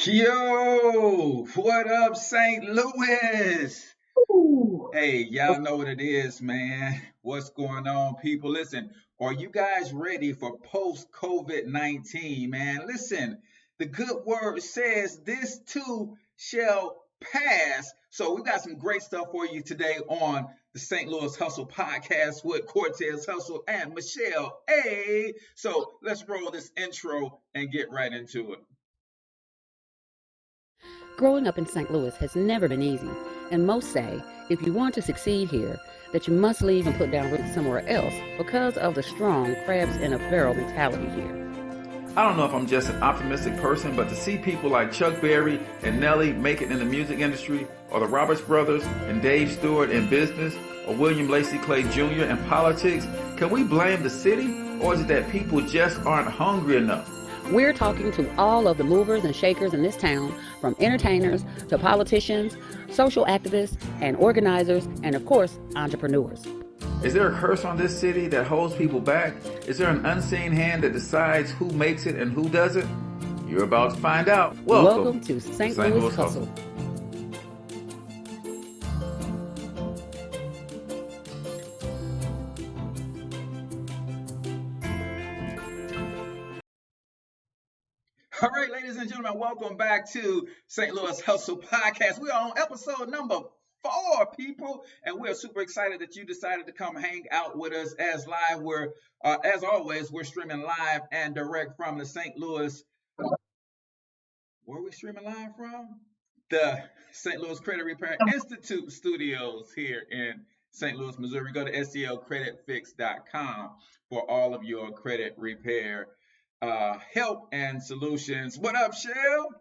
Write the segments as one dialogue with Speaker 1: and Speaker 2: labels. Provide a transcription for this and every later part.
Speaker 1: Yo, what up, St. Louis?
Speaker 2: Ooh.
Speaker 1: Hey, y'all know what it is, man. What's going on, people? Listen, are you guys ready for post COVID-19, man? Listen, the good word says this too shall pass. So, we got some great stuff for you today on the St. Louis Hustle podcast with Cortez Hustle and Michelle A. So, let's roll this intro and get right into it.
Speaker 3: Growing up in St. Louis has never been easy, and most say if you want to succeed here, that you must leave and put down roots somewhere else because of the strong crabs in a barrel mentality here.
Speaker 4: I don't know if I'm just an optimistic person, but to see people like Chuck Berry and Nelly make it in the music industry, or the Roberts brothers and Dave Stewart in business, or William Lacey Clay Jr. in politics, can we blame the city, or is it that people just aren't hungry enough?
Speaker 3: We're talking to all of the movers and shakers in this town, from entertainers to politicians, social activists and organizers, and of course, entrepreneurs.
Speaker 4: Is there a curse on this city that holds people back? Is there an unseen hand that decides who makes it and who doesn't? You're about to find out.
Speaker 3: Welcome to St. Louis Hustle.
Speaker 1: All right, ladies and gentlemen, welcome back to St. Louis Hustle Podcast. We are on episode number 4, people, and we're super excited that you decided to come hang out with us as live. As always, we're streaming live and direct from the St. Louis. Where are we streaming live from? The St. Louis Credit Repair Institute studios here in St. Louis, Missouri. Go to STLCreditFix.com for all of your credit repair help and solutions. What up, Shell?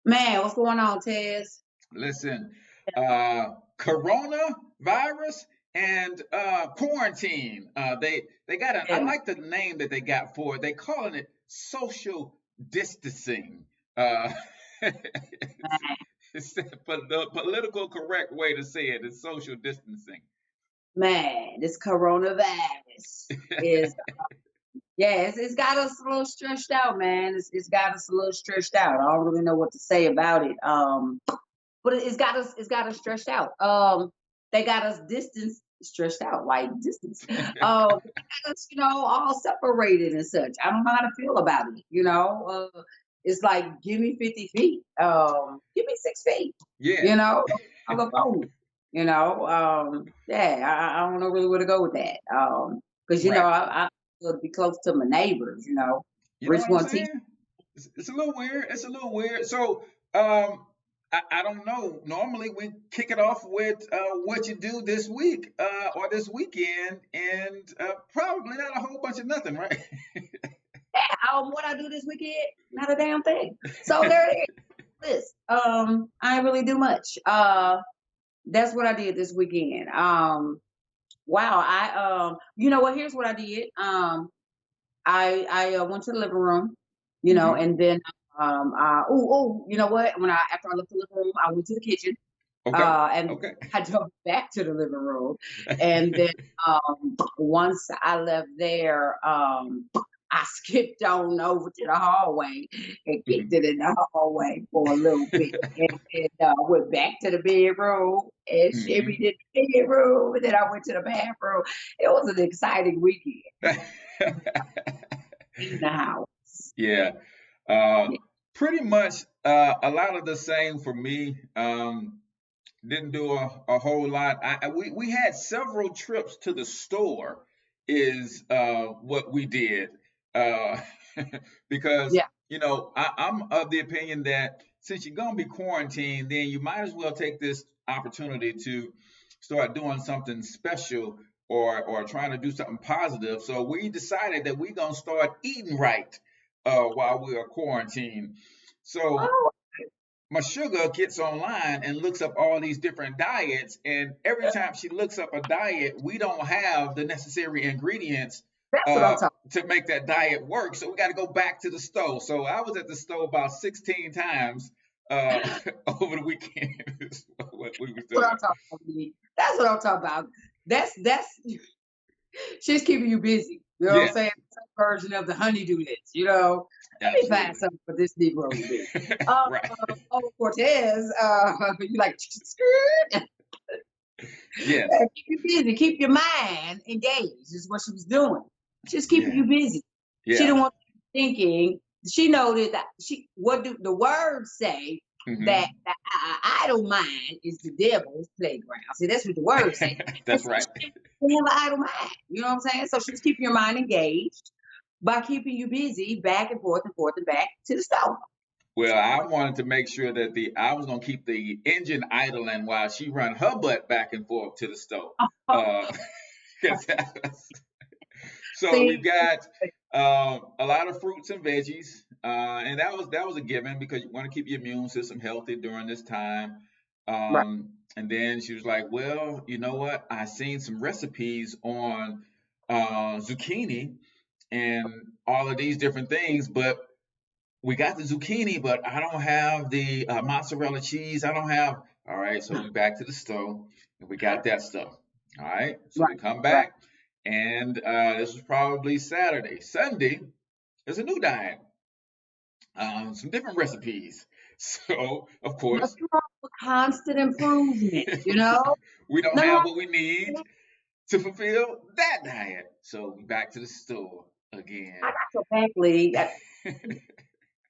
Speaker 2: Man, what's going on, Tez?
Speaker 1: Listen, coronavirus and quarantine. They got I like the name that they got for it. They calling it social distancing. It's the political correct way to say it is social distancing.
Speaker 2: Man, this coronavirus is it's got us a little stretched out, man. It's got us a little stretched out. I don't really know what to say about it. But it's got us stretched out. They got us stretched out, like distance. They got us, all separated and such. I don't know how to feel about it, it's like, give me 50 feet. Give me 6 feet.
Speaker 1: Yeah.
Speaker 2: On the phone. I don't know really where to go with that. Because I would be close to my neighbors.
Speaker 1: You know
Speaker 2: Which
Speaker 1: what
Speaker 2: one?
Speaker 1: I'm saying? It's a little weird. It's a little weird. So, I don't know. Normally, we kick it off with what you do this week or this weekend, and probably not a whole bunch of nothing, right?
Speaker 2: What I do this weekend, not a damn thing. So there it is. I didn't really do much. That's what I did this weekend. Wow. You know what? Here's what I did. I went to the living room, and then you know what? After I left the living room, I went to the kitchen.
Speaker 1: Okay.
Speaker 2: I jumped back to the living room, and then once I left there, I skipped on over to the hallway and kicked it in the hallway for a little bit, and went back to the bedroom and shimmied in the bedroom, and then I went to the bathroom. It was an exciting weekend in the house.
Speaker 1: Yeah. Pretty much a lot of the same for me. Didn't do a whole lot. We had several trips to the store is what we did. Because I'm of the opinion that since you're gonna be quarantined, then you might as well take this opportunity to start doing something special or trying to do something positive. So we decided that we're gonna start eating right while we are quarantined. So my sugar gets online and looks up all these different diets, and every time she looks up a diet, we don't have the necessary ingredients to make that diet work. So we got to go back to the store. So I was at the store about 16 times over the weekend. Is what we was doing.
Speaker 2: That's what I'm talking about. That's She's keeping you busy. You know what I'm
Speaker 1: Yes,
Speaker 2: saying? Some version of the honeydew list, you know. Let me find
Speaker 1: absolutely.
Speaker 2: something for this Negro to do. Uh,
Speaker 1: Right.
Speaker 2: Cortez, you like skirt?
Speaker 1: Yes.
Speaker 2: Keep you busy, keep your mind engaged is what she was doing. She's keeping
Speaker 1: Yeah.
Speaker 2: you busy. She
Speaker 1: Yeah.
Speaker 2: didn't want you thinking. She know that what do the words say that
Speaker 1: Hmm.
Speaker 2: the idle mind is the devil's playground. See, that's what the words say. And
Speaker 1: That's
Speaker 2: so
Speaker 1: right.
Speaker 2: she didn't have an idle mind. You know what I'm saying? So she was keeping your mind engaged by keeping you busy back and forth and back to the stove.
Speaker 1: Well, I wanted to make sure that I was gonna keep the engine idling while she run her butt back and forth to the stove. Uh, 'cause so we've
Speaker 2: See,
Speaker 1: got a lot of fruits and veggies, and that was a given because you want to keep your immune system healthy during this time.
Speaker 2: right.
Speaker 1: And then she was like, "Well, you know what? I seen some recipes on zucchini and all of these different things, but we got the zucchini, but I don't have the mozzarella cheese. I don't have." All right, so we back to the stove and we got that stuff. All right, so we
Speaker 2: Right,
Speaker 1: come
Speaker 2: right.
Speaker 1: back, and this was probably Saturday. Sunday, there's a new diet, some different recipes. So, of course,
Speaker 2: Nothing wrong with constant improvement, you know?
Speaker 1: we don't
Speaker 2: Nothing
Speaker 1: have
Speaker 2: wrong
Speaker 1: what we
Speaker 2: with
Speaker 1: need
Speaker 2: that.
Speaker 1: to fulfill that diet. So we back to the store
Speaker 2: I
Speaker 1: again.
Speaker 2: got your back, Lee.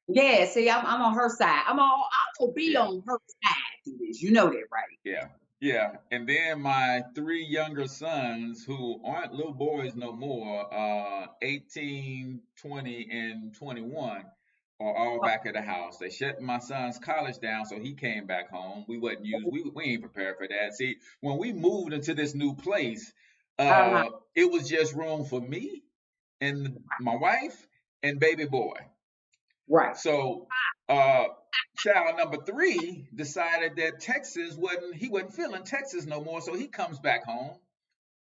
Speaker 2: Yeah, see, I'm on her side. I'm gonna be
Speaker 1: Yeah.
Speaker 2: on her side through this. You know that, right?
Speaker 1: Yeah, yeah. And then my three younger sons, who aren't little boys no more, 18, 20, and 21, are all
Speaker 2: Oh,
Speaker 1: back at the house. They shut my son's college down, so he came back home. We wasn't used, we ain't prepared for that. See, when we moved into this new place,
Speaker 2: uh-huh.
Speaker 1: it was just room for me and my wife and baby boy.
Speaker 2: Right.
Speaker 1: So, uh, child number three decided that he wasn't feeling Texas no more, so he comes back home.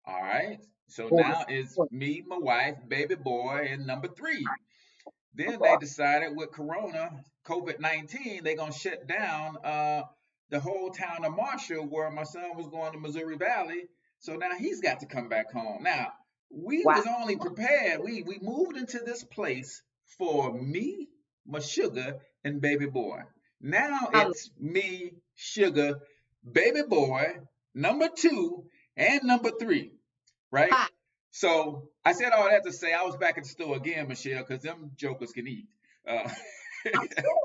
Speaker 1: All right. So
Speaker 2: Of
Speaker 1: now
Speaker 2: course.
Speaker 1: it's
Speaker 2: Of
Speaker 1: me, my wife, baby boy, and number three. Then they
Speaker 2: course.
Speaker 1: decided with Corona, COVID-19, they're gonna shut down the whole town of Marshall where my son was going to Missouri Valley. So now he's got to come back home. Now we
Speaker 2: Wow.
Speaker 1: was only prepared. We moved into this place for me, my sugar, and baby boy. Now
Speaker 2: I,
Speaker 1: it's me, sugar, baby boy, number two, and number three, right?
Speaker 2: I,
Speaker 1: So I said all that to say I was back at the store again, Michelle, because them jokers can eat. Uh,
Speaker 2: I'm sure.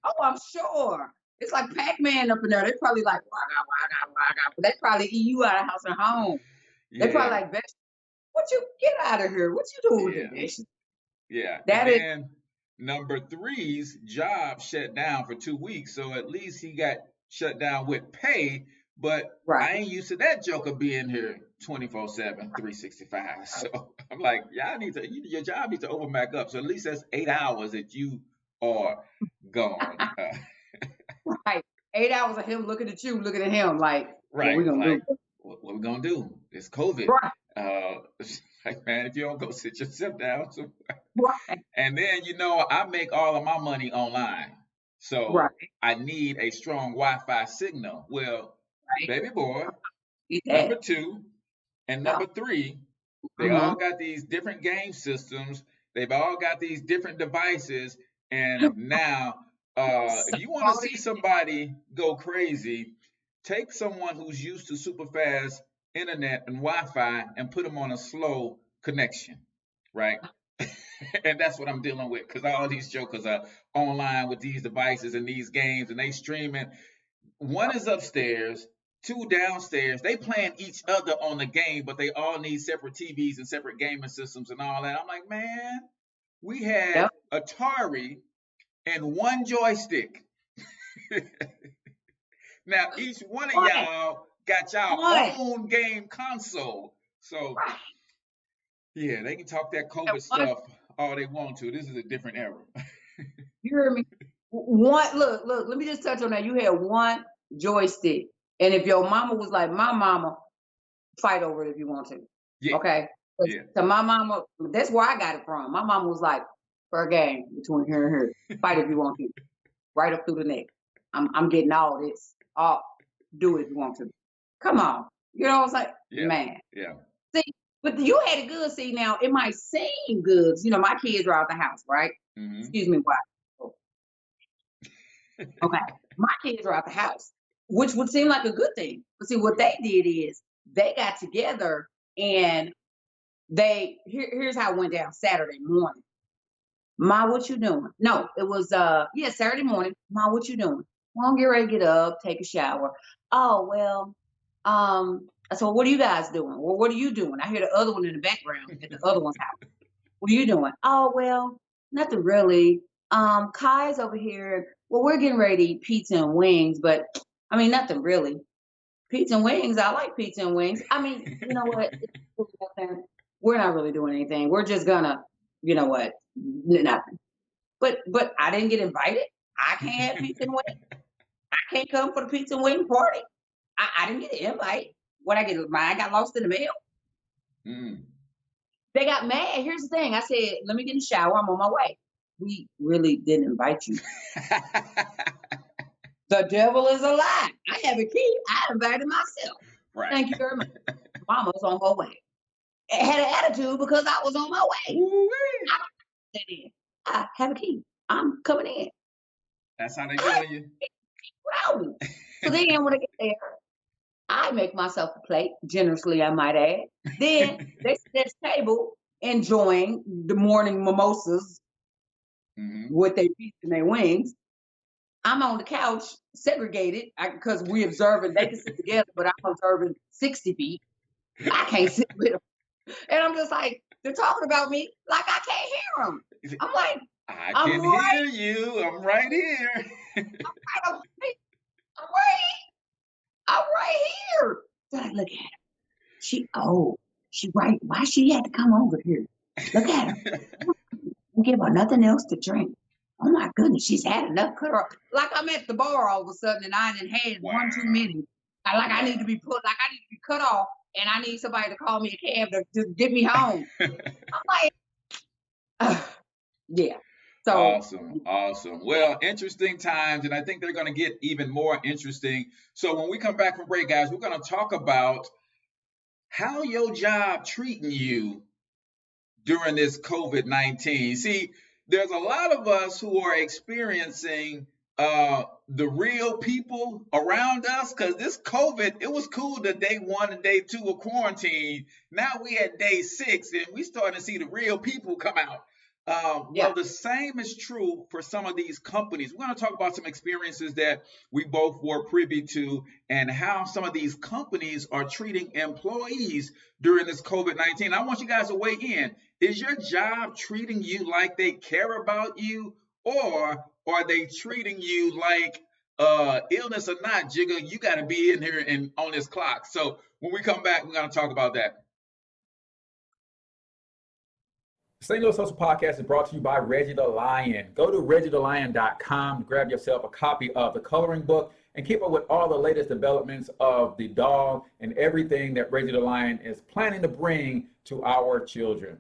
Speaker 2: Oh, I'm sure. It's like Pac-Man up in there. They probably like waka waka waka. They probably eat you out of house and home. They probably
Speaker 1: yeah,
Speaker 2: like, "Bitch, what you get out of here? What you doing with
Speaker 1: yeah,
Speaker 2: the dishes?"
Speaker 1: yeah. And
Speaker 2: That is
Speaker 1: then number three's job shut down for 2 weeks, so at least he got shut down with pay. But
Speaker 2: right.
Speaker 1: I ain't used to that joker being here 24/7, 365. So I'm like, y'all need to, your job needs to open back up. So at least that's 8 hours that you are gone.
Speaker 2: Right. 8 hours of him looking at you, looking at him like, what we
Speaker 1: Right.
Speaker 2: gonna do?
Speaker 1: Like, what we gonna do? It's COVID.
Speaker 2: Right.
Speaker 1: It's like, man, if you don't go sit yourself down. So,
Speaker 2: Right.
Speaker 1: and then, I make all of my money online.
Speaker 2: Right.
Speaker 1: So I need a strong Wi-Fi signal. Well,
Speaker 2: Right.
Speaker 1: baby boy,
Speaker 2: Eat
Speaker 1: number
Speaker 2: that.
Speaker 1: two, and
Speaker 2: Yeah.
Speaker 1: number three, they all
Speaker 2: Mm-hmm.
Speaker 1: got these different game systems. They've all got these different devices. And now, if
Speaker 2: So
Speaker 1: you want to
Speaker 2: all
Speaker 1: see
Speaker 2: these
Speaker 1: somebody go crazy, take someone who's used to super fast internet and Wi-Fi and put them on a slow connection, right? And that's what I'm dealing with because all these jokers are online with these devices and these games and they streaming. One is upstairs, two downstairs. They playing each other on the game, but they all need separate TVs and separate gaming systems and all that. I'm like, man, we had
Speaker 2: yep.
Speaker 1: Atari and one joystick. Now each one of
Speaker 2: Right.
Speaker 1: y'all got y'all
Speaker 2: Right.
Speaker 1: own game console. So
Speaker 2: Right.
Speaker 1: yeah, they can talk that
Speaker 2: And
Speaker 1: COVID
Speaker 2: one,
Speaker 1: stuff all they want to. This is a different era.
Speaker 2: you hear me? One look, let me just touch on that. You had one joystick. And if your mama was like my mama, fight over it if you want to.
Speaker 1: Yeah,
Speaker 2: Okay.
Speaker 1: yeah.
Speaker 2: So my mama, that's where I got it from. My mama was like, for a game between here and here. Fight if you want to. Right up through the neck. I'm getting all this. All do it if you want to. Come on. You know what I'm saying?
Speaker 1: Yeah,
Speaker 2: Man.
Speaker 1: yeah.
Speaker 2: See, But you had it good. See, now it might seem good. You know, my kids are out the house, right?
Speaker 1: Mm-hmm.
Speaker 2: Excuse me, why? Okay, my kids are out the house, which would seem like a good thing. But see, what they did is they got together and here's how it went down Saturday morning. Ma, what you doing? No, it was Saturday morning. Ma, what you doing? Well, I'm getting ready to get up, take a shower. Oh, well, I said, well, what are you guys doing? Well, what are you doing? I hear the other one in the background at the other one's house. What are you doing? Oh, well, nothing really. Kai's over here. Well, we're getting ready to eat pizza and wings, but I mean, nothing really. Pizza and wings, I like pizza and wings. I mean, you know what? We're not really doing anything. We're just gonna, you know what? Nothing. But I didn't get invited. I can't have pizza and wings. I can't come for the pizza and wing party. I didn't get an invite. What I get? Mine got lost in the mail.
Speaker 1: Mm.
Speaker 2: They got mad. Here's the thing. I said, let me get in the shower. I'm on my way. We really didn't invite you. The devil is a lie. I have a key. I invited myself.
Speaker 1: Right.
Speaker 2: Thank you very much. Mama's on her way. I had an attitude because I was on my way. I have a key. I'm coming in.
Speaker 1: That's how they doing you.
Speaker 2: So then when I get there, I make myself a plate, generously I might add. Then they sit at the table enjoying the morning mimosas with their pizza and their wings. I'm on the couch, segregated, because we observing, they can sit together, but I'm observing 60 feet. I can't sit with them. And I'm just like, they're talking about me like I can't hear them. I'm like,
Speaker 1: I can hear you. I'm right here.
Speaker 2: I'm right here. So I look at her. She right. Why she had to come over here? Look at her. Don't give her nothing else to drink. Oh my goodness, she's had enough. Cut her. Like I'm at the bar all of a sudden and I done had one too many. I need to be cut off, and I need somebody to call me a cab to get me home. I'm like, yeah. So
Speaker 1: Awesome. Well, interesting times, and I think they're going to get even more interesting. So when we come back from break, guys, we're going to talk about how your job treating you during this COVID-19. See, there's a lot of us who are experiencing the real people around us, because this COVID, it was cool to day 1 and day 2 of quarantine. Now we at day 6 and we starting to see the real people come out. Well, the same is true for some of these companies. We're going to talk about some experiences that we both were privy to and how some of these companies are treating employees during this COVID-19. I want you guys to weigh in. Is your job treating you like they care about you, or are they treating you like illness or not, Jigga, you got to be in here and on this clock? So when we come back, we're going to talk about that.
Speaker 4: The St. Louis Social Podcast is brought to you by Reggie the Lion. Go to reggiethelion.com to grab yourself a copy of the coloring book and keep up with all the latest developments of the dog and everything that Reggie the Lion is planning to bring to our children.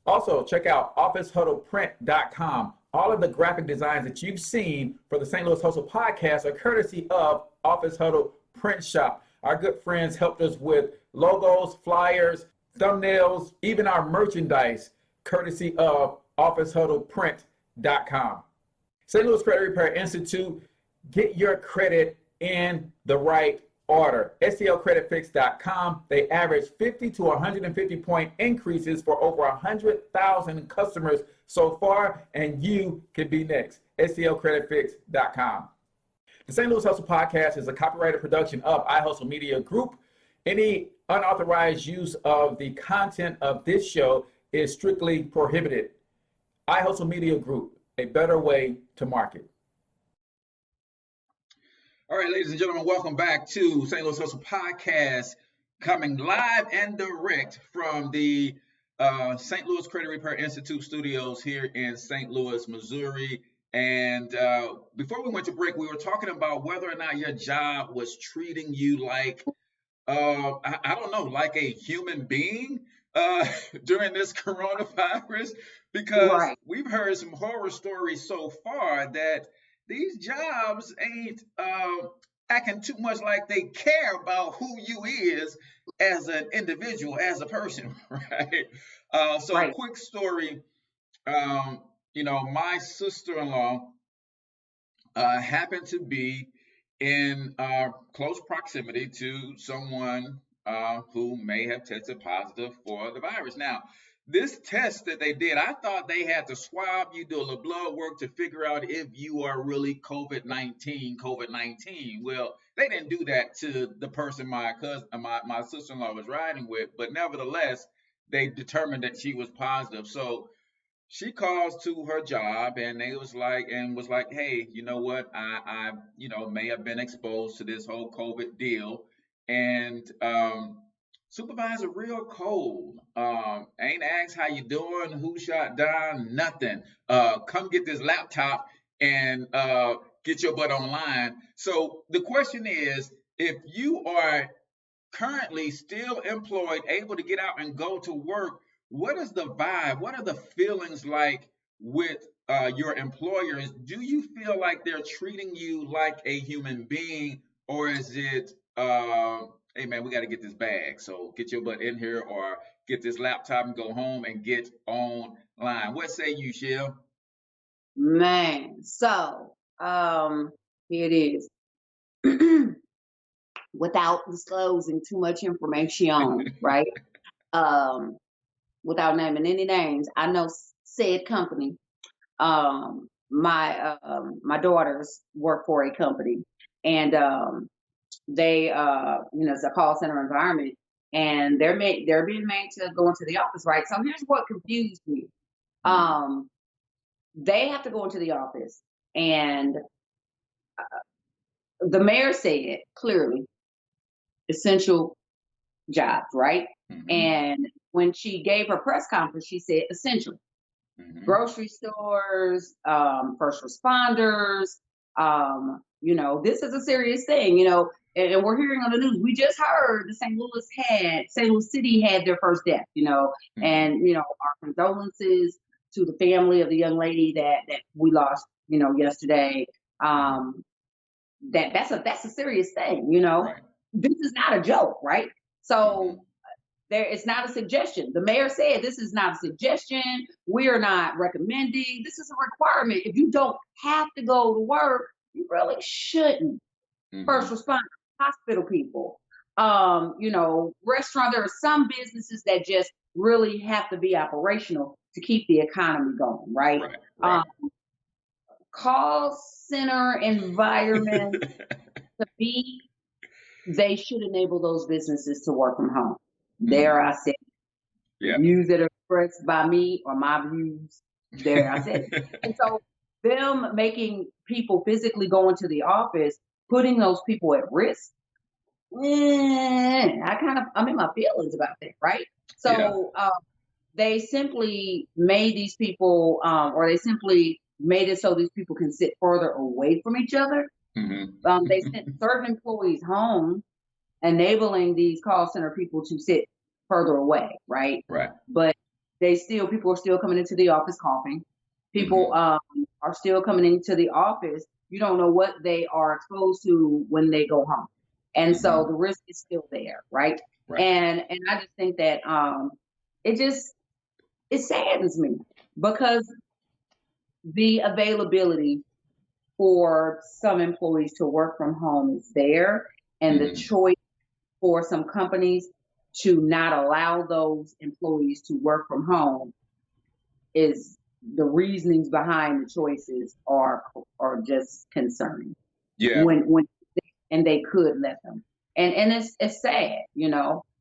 Speaker 4: Also, check out officehuddleprint.com. All of the graphic designs that you've seen for the St. Louis Hustle Podcast are courtesy of Office Huddle Print Shop. Our good friends helped us with logos, flyers, thumbnails, even our merchandise, courtesy of officehuddleprint.com. St. Louis Credit Repair Institute, get your credit in the right order. STLCreditFix.com. They average 50 to 150 point increases for over 100,000 customers so far, and you could be next. STLCreditFix.com. The St. Louis Hustle Podcast is a copyrighted production of iHustle Media Group. Any unauthorized use of the content of this show is strictly prohibited. iHustle Media Group, a better way to market.
Speaker 1: All right, ladies and gentlemen, welcome back to St. Louis Hustle Podcast, coming live and direct from the St. Louis Credit Repair Institute studios here in St. Louis, Missouri. And before we went to break, we were talking about whether or not your job was treating you like, I don't know, like a human being during this coronavirus, because we've heard some horror stories so far that these jobs ain't acting too much like they care about who you is as an individual, as a person, right? So
Speaker 2: Right.
Speaker 1: quick story, my sister-in-law happened to be in close proximity to someone who may have tested positive for the virus. Now, this test that they did, I thought they had to swab you, do a little blood work to figure out if you are really COVID-19. Well, they didn't do that to the person my sister-in-law was riding with, but nevertheless, they determined that she was positive. So she calls to her job and they was like hey, you know what, I may have been exposed to this whole COVID deal, and supervisor real cold, ain't asked how you doing, who shot down, nothing, come get this laptop and get your butt online. So the question is, if you are currently still employed, able to get out and go to work, what is the vibe? What are the feelings like with your employers? Do you feel like they're treating you like a human being, or is it, hey man, we got to get this bag, so get your butt in here, or get this laptop and go home and get online? What say you, Shell?
Speaker 2: Man, so here it is. Without disclosing too much information, right? Without naming any names, I know said company. My daughters work for a company, and they it's a call center environment, and they're being made to go into the office, right? So here's what confused me. They have to go into the office, and the mayor said clearly essential jobs, right? And when she gave her press conference, she said essential. Grocery stores, first responders, this is a serious thing, and we're hearing on the news. We just heard that St. Louis City had their first death, and our condolences to the family of the young lady that we lost, yesterday. That's a serious thing,
Speaker 1: Right.
Speaker 2: This is not a joke, right? So it's not a suggestion. The mayor said this is not a suggestion. We are not recommending. This is a requirement. If you don't have to go to work, you really shouldn't. First responders, hospital people, restaurant. There are some businesses that just really have to be operational to keep the economy going, right? Call center environment they should enable those businesses to work from home. There I said, views that are expressed by me or my views. There I said, and so them making people physically go into the office, putting those people at risk. I'm in my feelings about that, right? So they simply made these people, or they simply made it so these people can sit further away from each other. They sent certain employees home, enabling these call center people to sit further away, right?
Speaker 1: Right.
Speaker 2: But people are still coming into the office coughing. People are still coming into the office. You don't know what they are exposed to when they go home. And so the risk is still there, right? And I just think that it saddens me, because the availability for some employees to work from home is there, and the choice for some companies to not allow those employees to work from home is the reasonings behind the choices are just concerning. When they could let them, and it's sad,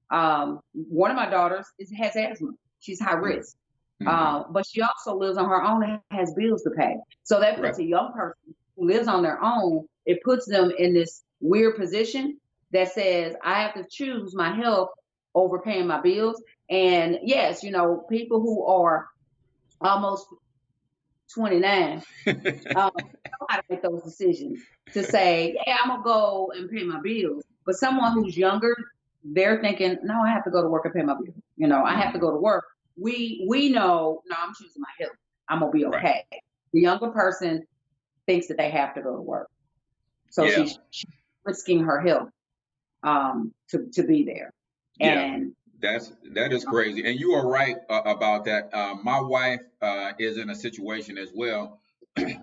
Speaker 2: one of my daughters has asthma. She's high risk. But she also lives on her own and has bills to pay. So that puts a young person who lives on their own, it puts them in this weird position that says, I have to choose my health over paying my bills. And yes, people who are almost 29 know how to make those decisions to say, yeah, I'm going to go and pay my bills. But someone who's younger, they're thinking, no, I have to go to work and pay my bills. I have to go to work. We know, no, I'm choosing my health. I'm going to be okay. The younger person thinks that they have to go to work. So she risking her health to be there.
Speaker 1: Yeah,
Speaker 2: And
Speaker 1: that is crazy, and you are right about that. My wife is in a situation as well.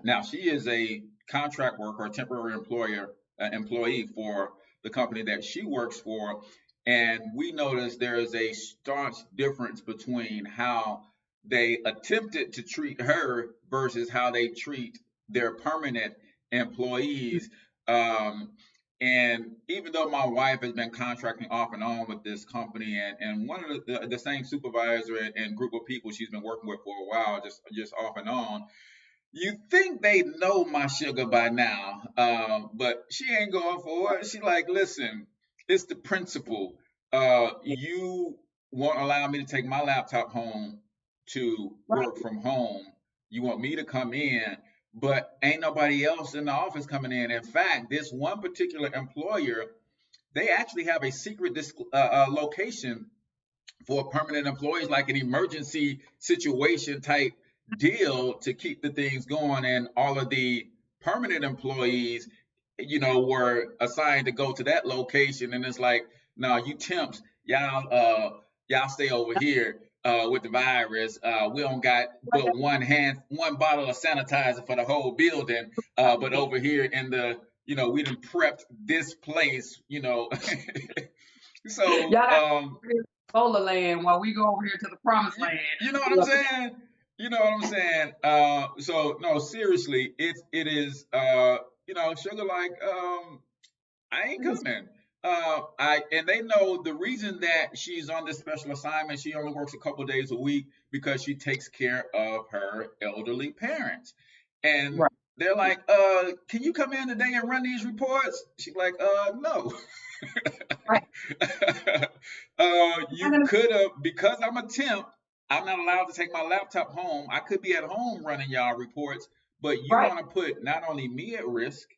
Speaker 1: Now she is a contract worker, a temporary employee for the company that she works for, and we noticed there is a stark difference between how they attempted to treat her versus how they treat their permanent employees. Um, and even though my wife has been contracting off and on with this company, and one of the same supervisor and group of people she's been working with for a while, just off and on, you think they know my sugar by now, but she ain't going for it. She like, listen, it's the principle. You won't allow me to take my laptop home to
Speaker 2: right,
Speaker 1: work from home. You want me to come in, but ain't nobody else in the office coming in. In fact, this one particular employer, they actually have a secret location for permanent employees, like an emergency situation type deal to keep the things going. And all of the permanent employees, were assigned to go to that location. And it's like, no, you temps, y'all stay over here with the virus. We don't got but one bottle of sanitizer for the whole building. But over here in we done prepped this place.
Speaker 2: y'all
Speaker 1: So
Speaker 2: got Solar Land while we go over here to the Promised
Speaker 1: you,
Speaker 2: Land.
Speaker 1: you know what I'm saying? You know what I'm saying? So no, seriously, it is sugar like I ain't coming. And they know the reason that she's on this special assignment. She only works a couple days a week because she takes care of her elderly parents, and
Speaker 2: Right,
Speaker 1: they're like, can you come in today and run these reports? She's like, no.
Speaker 2: right.
Speaker 1: You could have, because I'm a temp, I'm not allowed to take my laptop home. I could be at home running y'all reports, but you
Speaker 2: Right,
Speaker 1: want to put not only me at risk,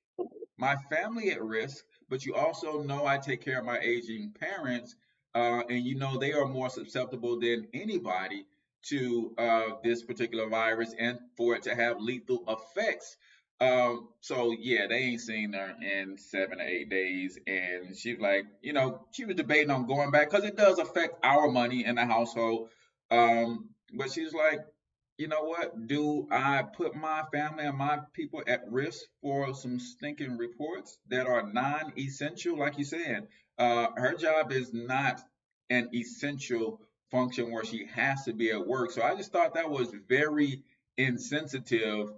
Speaker 1: my family at risk, but you also know I take care of my aging parents, and they are more susceptible than anybody to this particular virus and for it to have lethal effects. So yeah, they ain't seen her in 7 or 8 days, and she's like, she was debating on going back because it does affect our money in the household. But she's like, you know what? Do I put my family and my people at risk for some stinking reports that are non-essential? Like you said, her job is not an essential function where she has to be at work. So I just thought that was very insensitive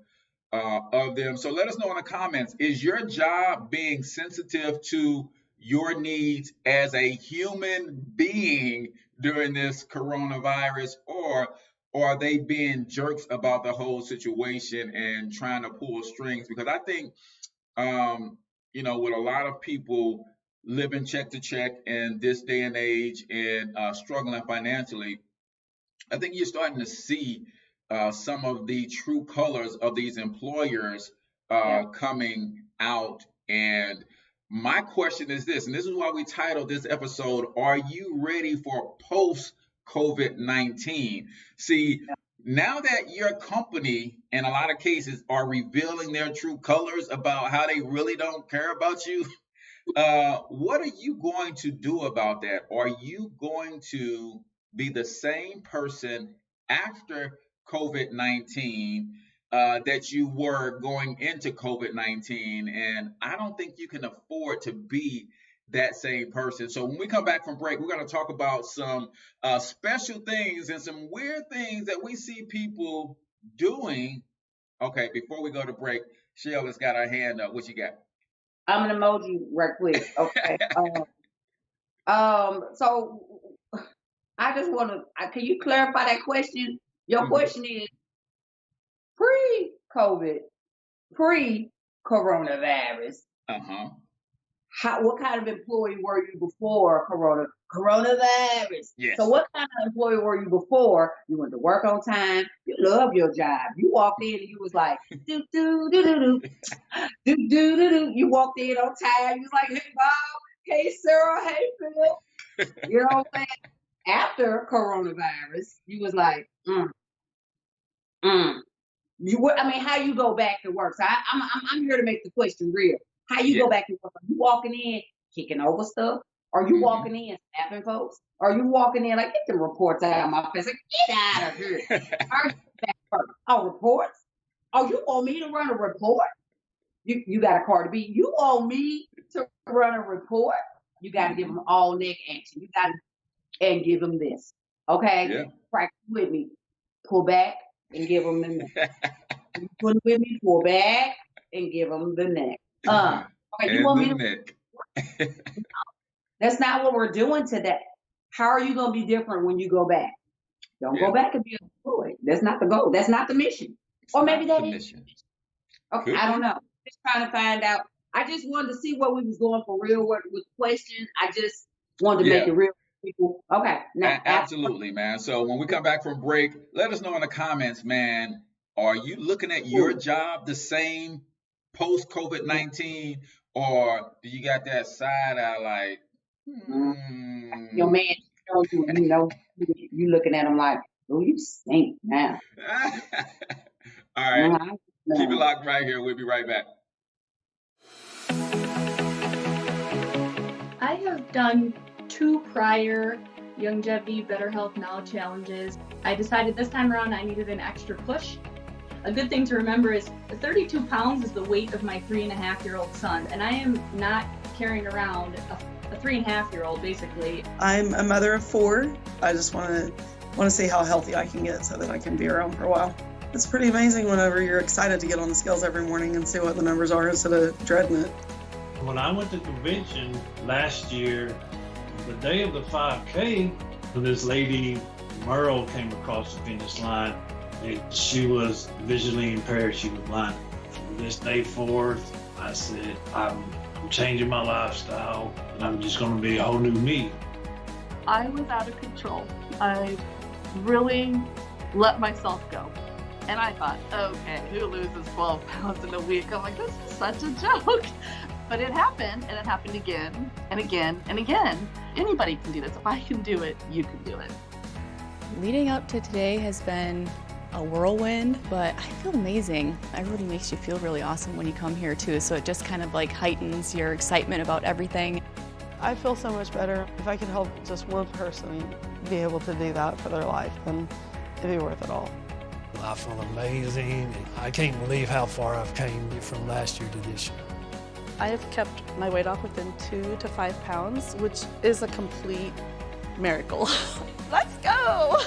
Speaker 1: of them. So let us know in the comments, is your job being sensitive to your needs as a human being during this coronavirus, or are they being jerks about the whole situation and trying to pull strings? Because I think, with a lot of people living check to check in this day and age and struggling financially, I think you're starting to see some of the true colors of these employers
Speaker 2: yeah.
Speaker 1: coming out. And my question is this, and this is why we titled this episode, Are You Ready for Post COVID-19? See, now that your company, in a lot of cases, are revealing their true colors about how they really don't care about you, what are you going to do about that? Are you going to be the same person after COVID-19 that you were going into COVID-19? And I don't think you can afford to be that same person. So when we come back from break, we're going to talk about some special things and some weird things that we see people doing. Okay, before we go to break, Shell has got her hand up. What you got?
Speaker 2: I'm an emoji right quick. Okay. So I just want to, can you clarify that question? Your question is pre-COVID, pre-coronavirus.
Speaker 1: Uh-huh.
Speaker 2: What kind of employee were you before coronavirus?
Speaker 1: Yes.
Speaker 2: So what kind of employee were you before? You went to work on time. You love your job. You walked in and you was like, do do do do do, do do do do. You walked in on time. You was like, hey Bob, hey Sarah, hey Phil. You know what I'm saying? After coronavirus, you was like, how you go back to work? So I'm here to make the question real. How you
Speaker 1: Yeah.
Speaker 2: go back and forth? Are you walking in kicking over stuff? Are you walking in snapping folks? Are you walking in like, get the reports out of my face? Like, get out of here. Are you back first? Oh, reports? Oh, you want me to run a report? You got a card to beat. You want me to run a report? You got to give them all neck action. You got to and give them this. Okay?
Speaker 1: Yeah.
Speaker 2: Practice with me. Pull back and give them the neck. You put it with me, pull back and give them the neck. Okay, you
Speaker 1: And
Speaker 2: want
Speaker 1: the
Speaker 2: me to?
Speaker 1: neck.
Speaker 2: That's not what we're doing today. How are you going to be different when you go back? Don't go back and be employed. That's not the goal. That's not the mission. Or maybe that is.
Speaker 1: Mission.
Speaker 2: Okay,
Speaker 1: Could
Speaker 2: I don't
Speaker 1: be.
Speaker 2: know. Just trying to find out. I just wanted to see where we was going for real with questions. I just wanted to make it real for people. Okay, now
Speaker 1: Absolutely, man. So when we come back from break, let us know in the comments, man. Are you looking at your job the same post COVID-19, or do you got that side eye like,
Speaker 2: your man shows you, you looking at him like, oh, you stink now.
Speaker 1: All right. Keep it locked right here. We'll be right back.
Speaker 5: I have done 2 prior Longevity Better Health Now challenges. I decided this time around I needed an extra push. A good thing to remember is 32 pounds is the weight of my 3.5-year-old son, and I am not carrying around a 3.5-year-old basically.
Speaker 6: I'm a mother of 4. I just want to see how healthy I can get so that I can be around for a while. It's pretty amazing whenever you're excited to get on the scales every morning and see what the numbers are instead of dreading it.
Speaker 7: When I went to convention last year, the day of the 5K, this lady, Merle, came across the finish line. She was visually impaired. She was blind. From this day forth, I said, I'm changing my lifestyle, and I'm just going to be a whole new me.
Speaker 8: I was out of control. I really let myself go. And I thought, okay, who loses 12 pounds in a week? I'm like, this is such a joke. But it happened, and it happened again, and again, and again. Anybody can do this. If I can do it, you can do it.
Speaker 9: Leading up to today has been a whirlwind, but I feel amazing. It really makes you feel really awesome when you come here too, so it just kind of like heightens your excitement about everything.
Speaker 6: I feel so much better. If I could help just one person be able to do that for their life, then it'd be worth it all.
Speaker 10: I feel amazing. I can't believe how far I've came from last year to this year.
Speaker 11: I have kept my weight off within 2 to 5 pounds, which is a complete miracle. Let's go!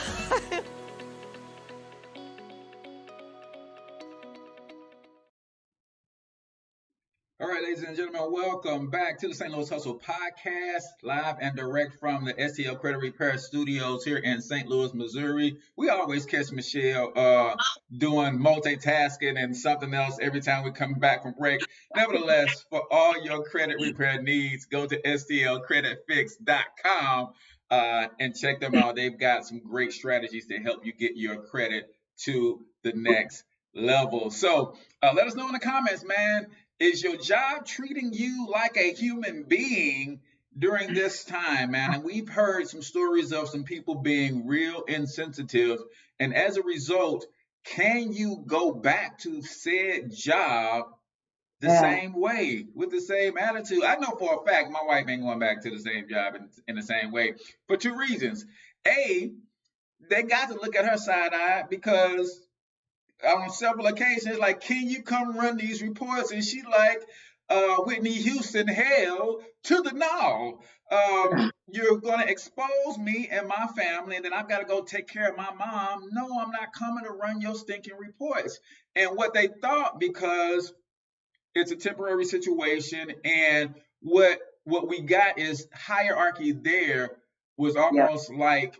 Speaker 1: All right, ladies and gentlemen, welcome back to the St. Louis Hustle Podcast, live and direct from the STL Credit Repair studios here in St. Louis, Missouri. We always catch Michelle doing multitasking and something else every time we come back from break. Nevertheless, for all your credit repair needs, go to stlcreditfix.com and check them out. They've got some great strategies to help you get your credit to the next level. So let us know in the comments, man. Is your job treating you like a human being during this time, man? And we've heard some stories of some people being real insensitive. And as a result, can you go back to said job the same way, with the same attitude? I know for a fact my wife ain't going back to the same job in the same way for 2 reasons. A, they got to look at her side-eye because on several occasions, like, can you come run these reports? And she like, Whitney Houston, hell to the no. You're going to expose me and my family, and then I've got to go take care of my mom. No, I'm not coming to run your stinking reports. And what they thought, because it's a temporary situation, and what we got is hierarchy there was almost like,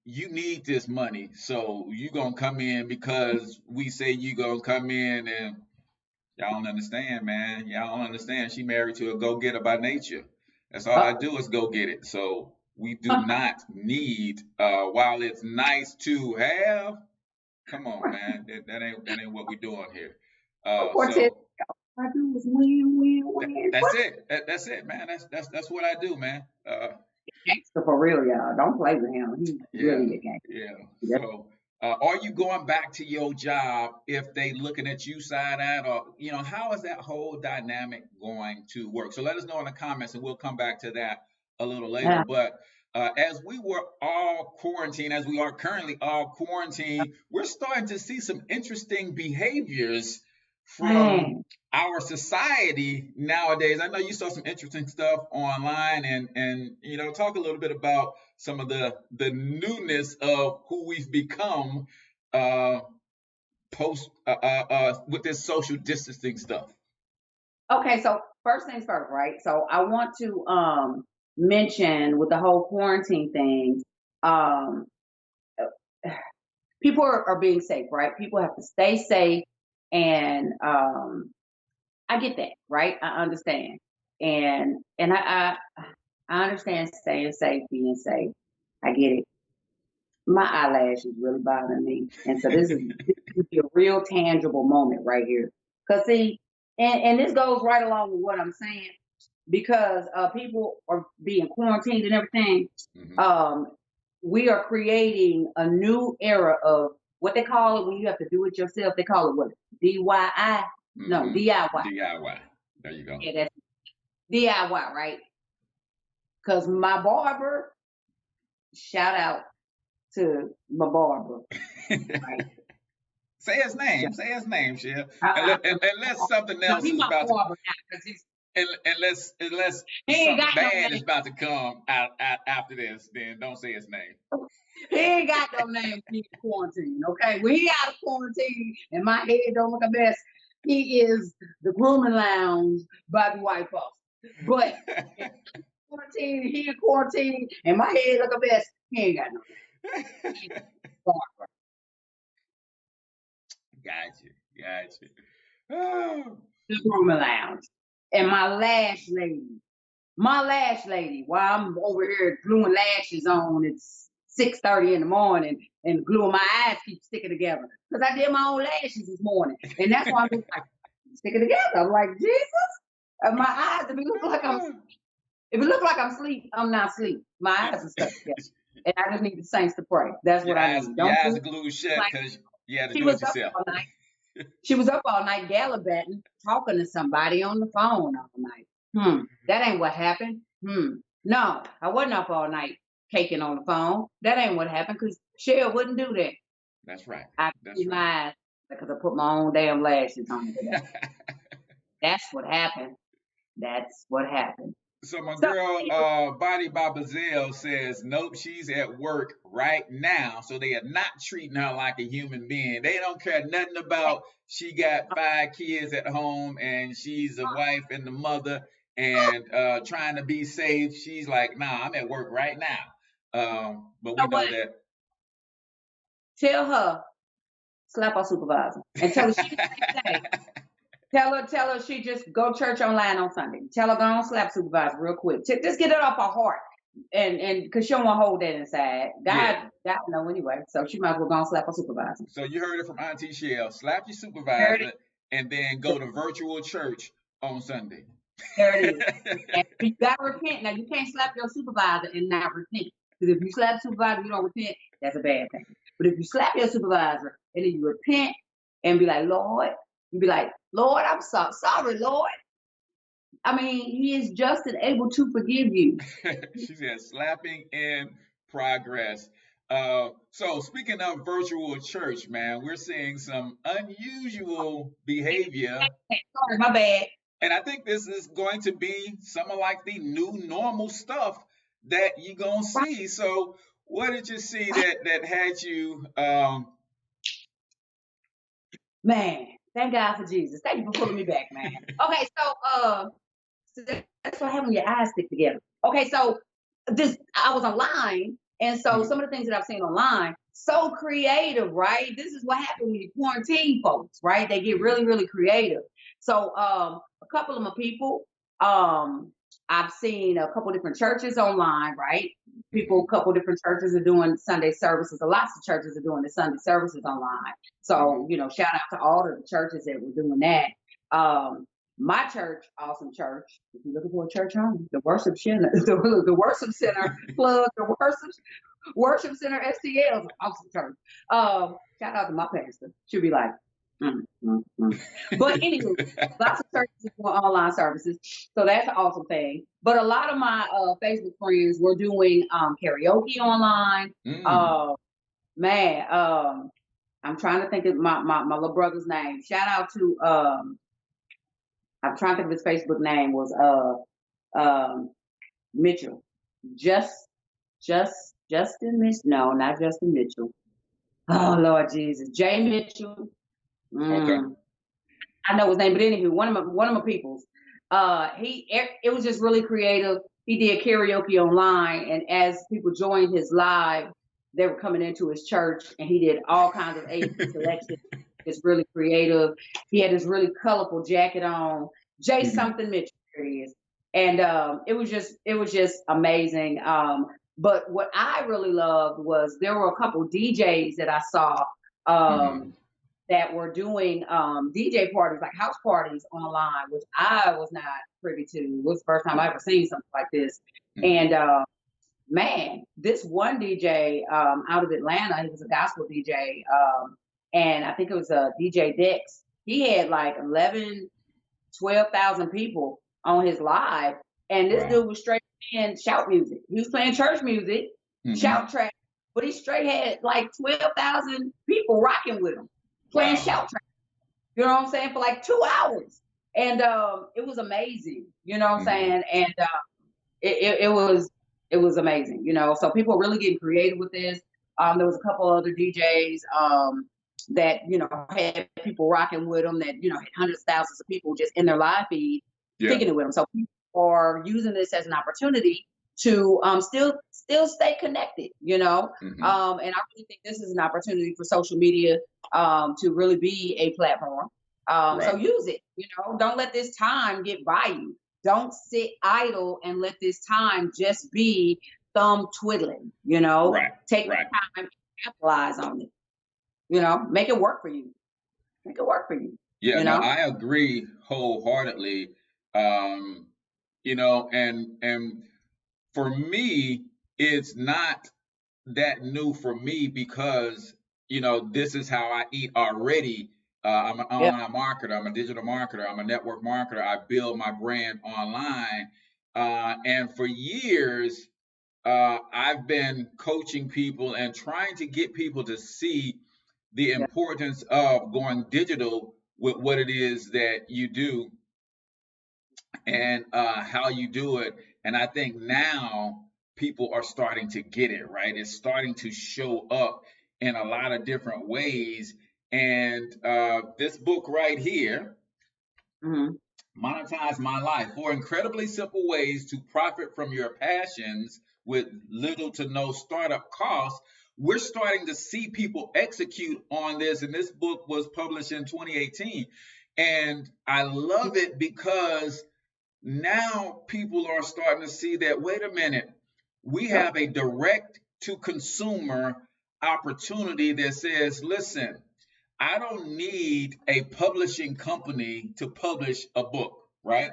Speaker 1: you need this money, so you gonna come in because we say you gonna come in, and y'all don't understand, man. Y'all don't understand. She married to a go-getter by nature. That's all I do is go get it. So we do not need, while it's nice to have, come on, man. That ain't what we're doing here. So
Speaker 2: I do is win.
Speaker 1: That's it, man. That's what I do, man.
Speaker 2: Gangster for real, y'all. Don't play with him. He's really a gangster.
Speaker 1: Yeah. So are you going back to your job if they looking at you side-eyed, or how is that whole dynamic going to work? So let us know in the comments, and we'll come back to that a little later. But as we were all quarantined, as we are currently all quarantined, we're starting to see some interesting behaviors from our society nowadays. I know you saw some interesting stuff online, and talk a little bit about some of the newness of who we've become post with this social distancing stuff.
Speaker 2: Okay, so first things first, right? So I want to mention with the whole quarantine thing, people are being safe, right? People have to stay safe, and I get that, right? I understand, and I understand staying safe, being safe. I get it. My eyelash is really bothering me, and so this would be a real tangible moment right here. Cause see, and this goes right along with what I'm saying, because people are being quarantined and everything. We are creating a new era of what they call it when you have to do it yourself. They call it what? DIY? No, DIY.
Speaker 1: DIY. There you go.
Speaker 2: Yeah, that's DIY, right? Because my barber, shout out to my barber. Right?
Speaker 1: Say his name. Say his name, Shell. Unless something else is about to, unless something bad is about to come out after this, then don't say his name.
Speaker 2: He ain't got no name in quarantine, okay? When he out of quarantine and my head don't look a mess, he is the grooming lounge by the White House. But quarantine, he in quarantine and my head look a mess, he ain't got no name.
Speaker 1: Gotcha. Oh.
Speaker 2: The grooming lounge. And my lash lady, while I'm over here gluing lashes on, it's 6:30 in the morning, and gluing my eyes keep sticking together. Because I did my own lashes this morning. And that's why I'm just like, sticking together. I'm like, Jesus. My eyes, if it look like I'm asleep, I'm not asleep. My eyes are stuck together. And I just need the saints to pray. That's what I need.
Speaker 1: Your eyes are glued shut because you had to do it yourself.
Speaker 2: She was up all night gallivanting, talking to somebody on the phone all night. That ain't what happened. No, I wasn't up all night caking on the phone. That ain't what happened, because Shell wouldn't do that.
Speaker 1: That's right.
Speaker 2: I keep my eyes because I put my own damn lashes on today. That's what happened.
Speaker 1: So my girl, Body by Bazelle says, nope, she's at work right now. So they are not treating her like a human being. They don't care nothing about she got 5 kids at home and she's a wife and the mother and trying to be safe. She's like, nah, I'm at work right now. But we know that.
Speaker 2: Tell her, slap her supervisor and tell her she can Tell her she just go church online on Sunday. Tell her go on slap supervisor real quick. Just get it off her heart, and because she don't want to hold that inside. God know anyway, so she might as well go on slap her supervisor.
Speaker 1: So you heard it from Auntie Shell. Slap your supervisor, and then go to virtual church on Sunday.
Speaker 2: There it is. And you gotta repent. Now you can't slap your supervisor and not repent. Because if you slap supervisor, you don't repent. That's a bad thing. But if you slap your supervisor and then you repent and be like, Lord. You be like, Lord, I'm sorry, Lord. I mean, he is just and able to forgive you.
Speaker 1: She said, slapping in progress. So speaking of virtual church, man, we're seeing some unusual behavior.
Speaker 2: Sorry, my bad.
Speaker 1: And I think this is going to be some of like the new normal stuff that you're going to see. So what did you see that had you...
Speaker 2: Man. Thank God for Jesus. Thank you for pulling me back, man. Okay, so that's what happens when your eyes stick together. Okay, so I was online, and so some of the things that I've seen online, so creative, right? This is what happens when you quarantine folks, right? They get really, really creative. So a couple of my people, I've seen a couple different churches online, right? A couple different churches are doing Sunday services. Lots of churches are doing the Sunday services online. So, shout out to all of the churches that were doing that. My church, awesome church. If you're looking for a church home, the worship center, plug the worship. Worship Center STL is an awesome church. Shout out to my pastor. She'll be like, But anyway, lots of churches for online services. So that's an awesome thing. But a lot of my Facebook friends were doing karaoke online. I'm trying to think of my little brother's name. Shout out to I'm trying to think of his Facebook name was Mitchell. Justin Mitchell. No, not Justin Mitchell. Oh Lord Jesus. Jay Mitchell.
Speaker 1: Okay.
Speaker 2: I know his name, but anywho, one of my peoples. It was just really creative. He did karaoke online, and as people joined his live, they were coming into his church, and he did all kinds of age selections. It's really creative. He had this really colorful jacket on. Jay something Mitchell, there he is. And it was just amazing. But what I really loved was there were a couple DJs that I saw that were doing DJ parties, like house parties online, which I was not privy to. It was the first time I ever seen something like this. And man, this one DJ out of Atlanta, he was a gospel DJ, and I think it was DJ Dex. He had like 12,000 people on his live, and this dude was straight playing shout music. He was playing church music, shout track, but he straight had like 12,000 people rocking with him, playing shout track. You know what I'm saying? For like 2 hours, and it was amazing. You know what I'm saying? And it was amazing. You know, so people are really getting creative with this. There was a couple other DJs that, you know, had people rocking with them that, you know, had hundreds of thousands of people just in their live feed kicking it with them. So people are using this as an opportunity to still stay connected, you know. And I really think this is an opportunity for social media to really be a platform. So use it, you know. Don't let this time get by you. Don't sit idle and let this time just be thumb twiddling, you know. Take the time and capitalize on it. You know, make it work for you. Make it work for you.
Speaker 1: Yeah,
Speaker 2: you
Speaker 1: no,
Speaker 2: know?
Speaker 1: I agree wholeheartedly. You know, and for me, it's not that new for me because, you know, this is how I eat already. I'm an online marketer. I'm a digital marketer. I'm a network marketer. I build my brand online. And for years, I've been coaching people and trying to get people to see the importance of going digital with what it is that you do and how you do it. And I think now people are starting to get it, right? It's starting to show up in a lot of different ways. And this book right here, Monetize My Life, 4 incredibly simple ways to profit from your passions with little to no startup costs. We're starting to see people execute on this. And this book was published in 2018. And I love it because now people are starting to see that, wait a minute, we have a direct to consumer opportunity that says, listen, I don't need a publishing company to publish a book, right?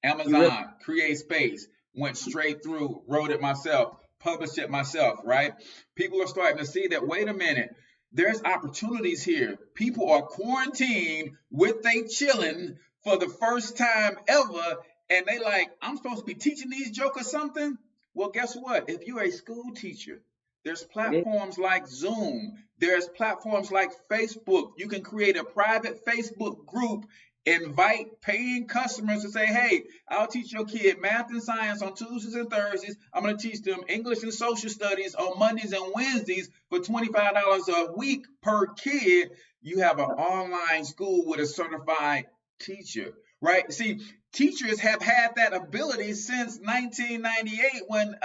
Speaker 1: Amazon, Create Space, went straight through, wrote it myself, published it myself, right? People are starting to see that, wait a minute, there's opportunities here. People are quarantined with they chilling for the first time ever, and they like, I'm supposed to be teaching these jokers something? Well, guess what? If you're a school teacher, there's platforms like Zoom. There's platforms like Facebook. You can create a private Facebook group, invite paying customers to say, hey, I'll teach your kid math and science on Tuesdays and Thursdays. I'm going to teach them English and social studies on Mondays and Wednesdays for $25 a week per kid. You have an online school with a certified teacher, right? See, teachers have had that ability since 1998 when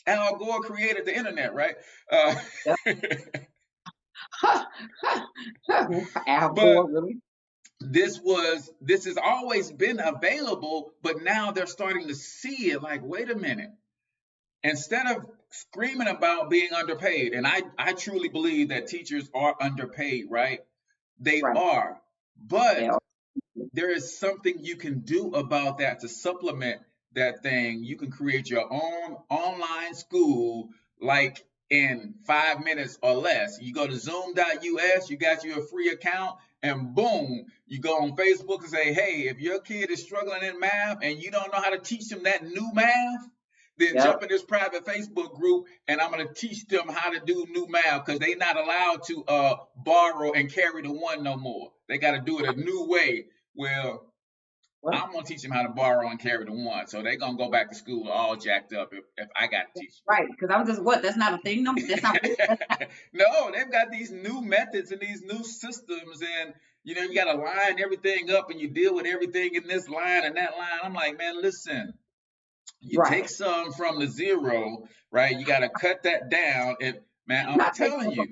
Speaker 1: Al Gore created the internet, right?
Speaker 2: Al Gore, really?
Speaker 1: This has always been available, but now they're starting to see it like, wait a minute. Instead of screaming about being underpaid, and I truly believe that teachers are underpaid, right? They are. But there is something you can do about that to supplement that thing. You can create your own online school like in 5 minutes or less. You go to zoom.us, you got you a free account, and boom, you go on Facebook and say, hey, if your kid is struggling in math and you don't know how to teach them that new math, then jump in this private Facebook group and I'm going to teach them how to do new math, because they're not allowed to borrow and carry the one no more. They got to do it a new way. Well, I'm going to teach them how to borrow and carry the one. So they're going to go back to school all jacked up if I got to teach them.
Speaker 2: Right, because I'm just, that's not a thing? No, that's not.
Speaker 1: No, they've got these new methods and these new systems, and you got to line everything up and you deal with everything in this line and that line. I'm like, man, listen, you take some from the zero, right? You got to cut that down. And man, I'm telling you,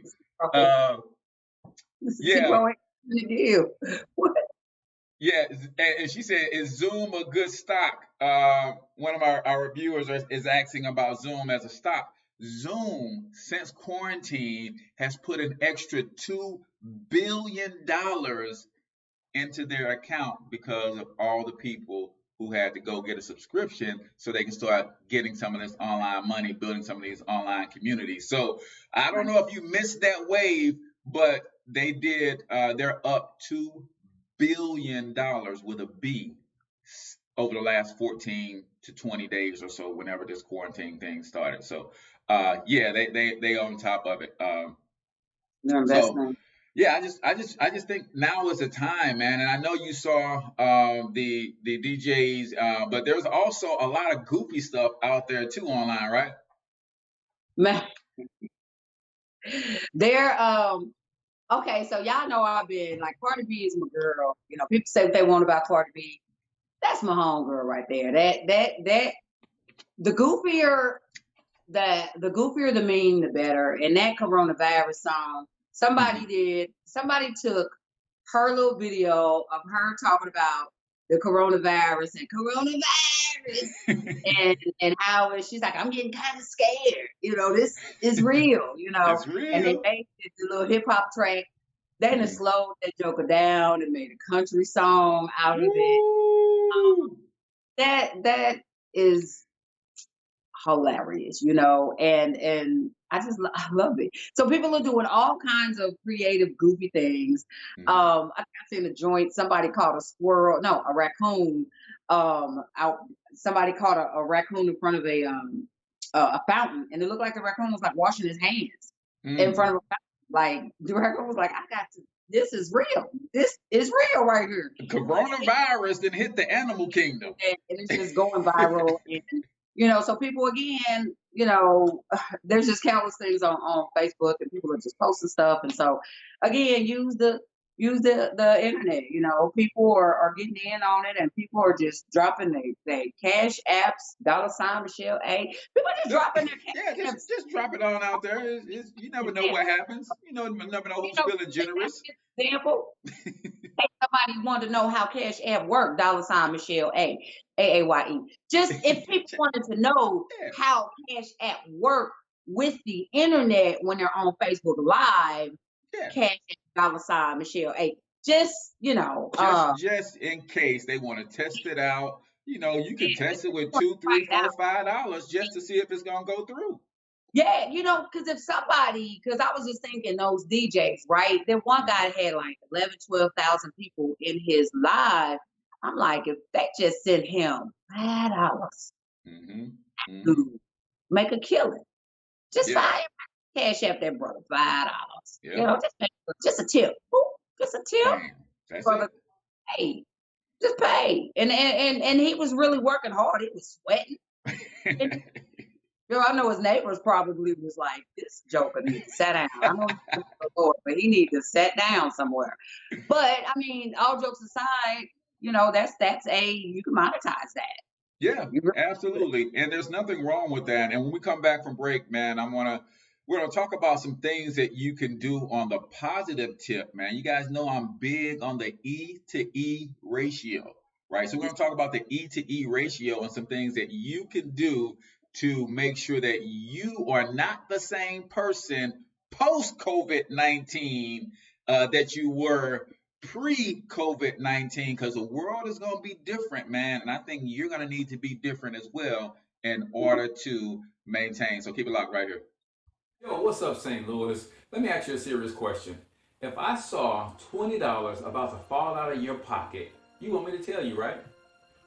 Speaker 2: What?
Speaker 1: Yeah, and she said, is Zoom a good stock? One of our viewers is asking about Zoom as a stock. Zoom, since quarantine, has put an extra $2 billion into their account because of all the people who had to go get a subscription so they can start getting some of this online money, building some of these online communities. So I don't know if you missed that wave, but they did. They're up $2 billion with a B over the last 14 to 20 days or so, whenever this quarantine thing started. So yeah, they on top of it. So yeah, I just think now is the time, man. And I know you saw the DJs, but there's also a lot of goofy stuff out there too online, right?
Speaker 2: Man, okay, so y'all know I've been like, Cardi B is my girl. People say what they want about Cardi B. That's my homegirl right there. The goofier the meme, the better. And that coronavirus song, somebody took her little video of her talking about the coronavirus and how she's like, I'm getting kind of scared. This is real,
Speaker 1: It's real.
Speaker 2: And they made the little hip hop track. They done slowed that joker down and made a country song out of it. That is hilarious, and I love it. So people are doing all kinds of creative, goofy things. I seen a joint. Somebody caught a raccoon. Somebody caught a raccoon in front of a fountain, and it looked like the raccoon was like washing his hands in front of a fountain. Like the raccoon was like, this is real. This is real right here.
Speaker 1: Coronavirus didn't hit the animal kingdom.
Speaker 2: And it's just going viral. And, so people, again, there's just countless things on Facebook, and people are just posting stuff. And so, again, use the internet. People are getting in on it, and people are just dropping their cash apps, $ Michelle Aaye. People are just dropping their cash apps.
Speaker 1: Just drop it on out there. You never know what happens. You never know who's feeling generous.
Speaker 2: Example. Somebody wanted to know how Cash App worked, $ Michelle Aaye, AAYE. Just if people wanted to know how Cash App worked with the internet when they're on Facebook Live, Cash App, $ Michelle Aaye. Just
Speaker 1: just in case they want to test it out. You can test it with $2, $3, $4, $5 just to see if it's gonna go through.
Speaker 2: Yeah, because because I was just thinking those DJs, right? Then one guy had like 11, 12,000 people in his live. I'm like, if they just sent him $5 to make a killing, just Cash App that brother $5. Just a tip. Just a tip.
Speaker 1: That's
Speaker 2: it. Hey, just pay. And he was really working hard. He was sweating. I know his neighbors probably was like, this joker needs to sit down. I don't know, but he needs to sit down somewhere. But I mean, all jokes aside, that's you can monetize that.
Speaker 1: Yeah, absolutely. And there's nothing wrong with that. And when we come back from break, man, we're gonna talk about some things that you can do on the positive tip, man. You guys know I'm big on the E2E ratio, right? So we're gonna talk about the E2E ratio and some things that you can do to make sure that you are not the same person post-COVID-19 that you were pre-COVID-19, because the world is going to be different, man. And I think you're going to need to be different as well in order to maintain. So keep it locked right here.
Speaker 4: Yo, what's up, St. Louis? Let me ask you a serious question. If I saw $20 about to fall out of your pocket, you want me to tell you, right?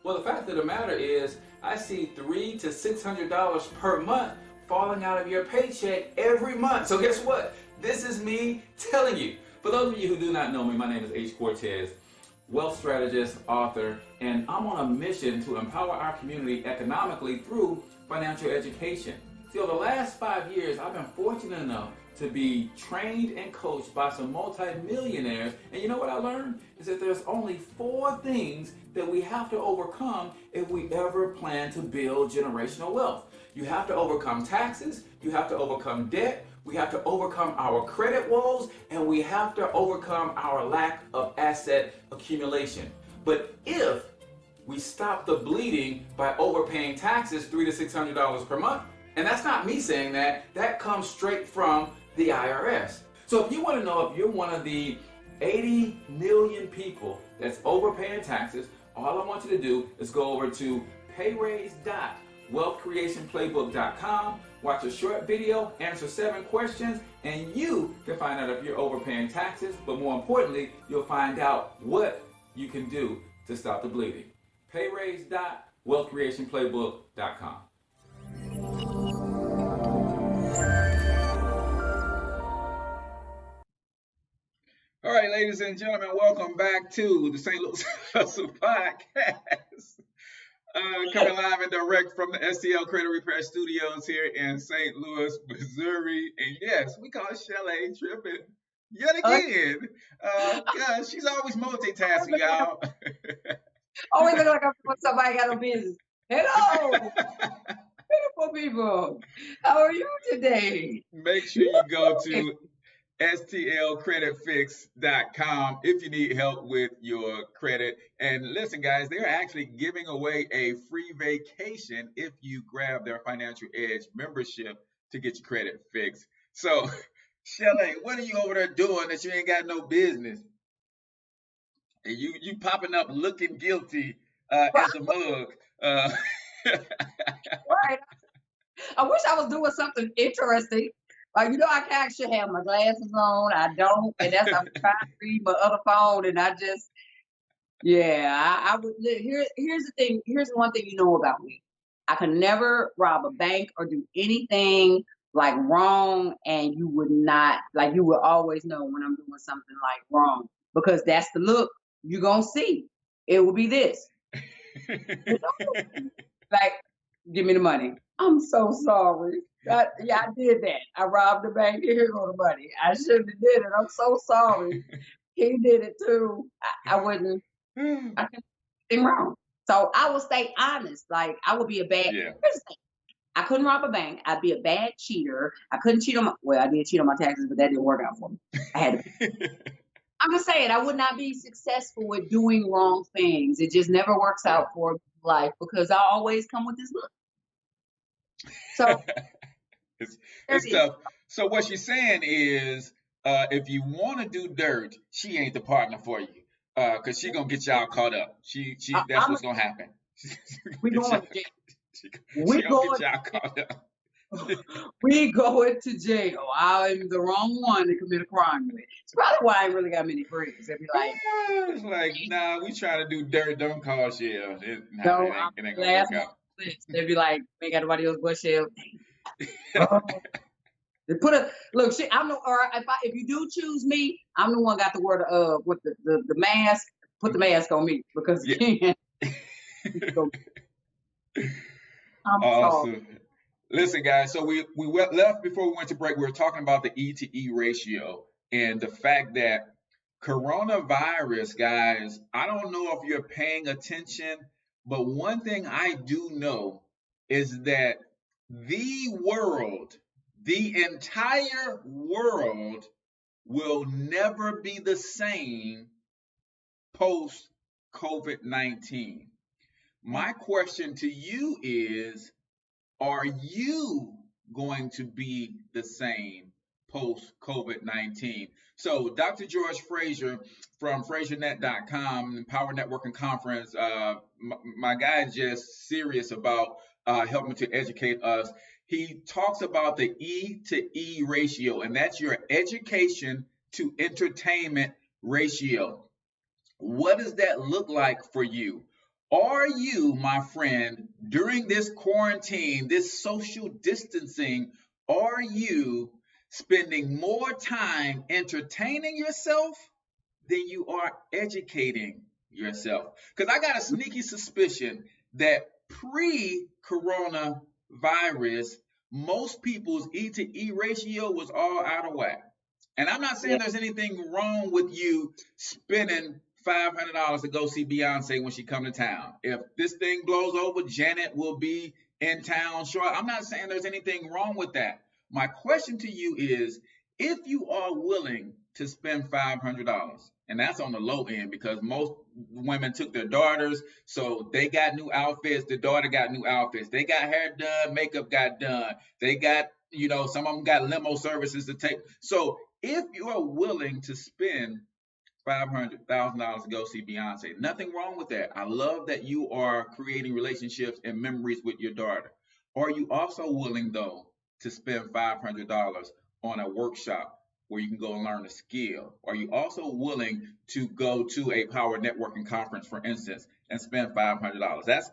Speaker 4: Well, the fact of the matter is, I see $300 to $600 per month falling out of your paycheck every month. So guess what? This is me telling you. For those of you who do not know me, my name is H Cortez, wealth strategist, author, and I'm on a mission to empower our community economically through financial education. See, over the last 5 years, I've been fortunate enough to be trained and coached by some multi-millionaires. And you know what I learned? Is that there's only 4 things that we have to overcome if we ever plan to build generational wealth. You have to overcome taxes, you have to overcome debt, we have to overcome our credit woes, and we have to overcome our lack of asset accumulation. But if we stop the bleeding by overpaying taxes $300 to $600 per month, and that's not me saying that, that comes straight from the IRS. So if you want to know if you're one of the 80 million people that's overpaying taxes, all I want you to do is go over to payraise.wealthcreationplaybook.com, watch a short video, answer 7 questions, and you can find out if you're overpaying taxes, but more importantly, you'll find out what you can do to stop the bleeding. payraise.wealthcreationplaybook.com.
Speaker 1: All right, ladies and gentlemen, welcome back to the St. Louis Hustle Podcast. Coming live and direct from the STL Credit Repair Studios here in St. Louis, Missouri. And yes, we call Shelly tripping yet again. Yeah, she's always multitasking, y'all.
Speaker 2: Always look like I'm doing somebody got no business. Hello, beautiful people. How are you today?
Speaker 1: Make sure you go to STLCreditFix.com if you need help with your credit. And listen, guys, they're actually giving away a free vacation if you grab their Financial Edge membership to get your credit fixed. So, Shelly, what are you over there doing that you ain't got no business? And you popping up looking guilty as a mug.
Speaker 2: Right. I wish I was doing something interesting. Like, you know, I can actually have my glasses on. I don't, and that's I'm trying to read my other phone, and I just, I would. Here's the thing. Here's one thing you know about me. I can never rob a bank or do anything like wrong, and you would not, like, you will always know when I'm doing something like wrong, because that's the look you're gonna see. It will be this. Like, give me the money. I'm so sorry. I did that. I robbed the bank. Here go the money. I shouldn't have did it. I'm so sorry. He did it too. I couldn't do anything wrong. So I will stay honest. Like, I would be a bad here's the thing. I couldn't rob a bank. I'd be a bad cheater. I couldn't cheat on I did cheat on my taxes, but that didn't work out for me. I had to. I'm just saying, I would not be successful with doing wrong things. It just never works out for life because I always come with this look. So
Speaker 1: it's tough. So what she's saying is, if you want to do dirt, she ain't the partner for you, because she's gonna get y'all caught up. That's what's gonna happen.
Speaker 2: We going to jail.
Speaker 1: We gonna get y'all caught up.
Speaker 2: We going to jail. I'm the wrong one to commit a crime with. It's probably why I ain't really got many friends. They'd be like,
Speaker 1: it's like, nah, we trying to do dirt, don't call Shell. It ain't gonna work out.
Speaker 2: They'd be like, ain't got nobody else but Shell. They put a look. I'm the or if you do choose me, I'm the one got the word with the mask. Put the mask on me because again.
Speaker 1: Awesome. Listen, guys. So we left before we went to break. We were talking about the E2E ratio and the fact that coronavirus, guys. I don't know if you're paying attention, but one thing I do know is that the entire world will never be the same post COVID-19. My question to you is, are you going to be the same post-COVID-19. So Dr. George Frazier from FrazierNet.com, Power Networking Conference, my guy is just serious about helping to educate us. He talks about the E2E ratio, and that's your education to entertainment ratio. What does that look like for you? Are you, my friend, during this quarantine, this social distancing, are you spending more time entertaining yourself than you are educating yourself? Because I got a sneaky suspicion that pre-coronavirus, most people's E2E ratio was all out of whack. And I'm not saying there's anything wrong with you spending $500 to go see Beyonce when she come to town. If this thing blows over, Janet will be in town. Sure, I'm not saying there's anything wrong with that. My question to you is, if you are willing to spend $500, and that's on the low end because most women took their daughters, so they got new outfits. The daughter got new outfits. They got hair done, makeup got done. They got, some of them got limo services to take. So if you are willing to spend $500,000 to go see Beyonce, nothing wrong with that. I love that you are creating relationships and memories with your daughter. Are you also willing, though, to spend $500 on a workshop where you can go and learn a skill? Are you also willing to go to a power networking conference, for instance, and spend $500? That's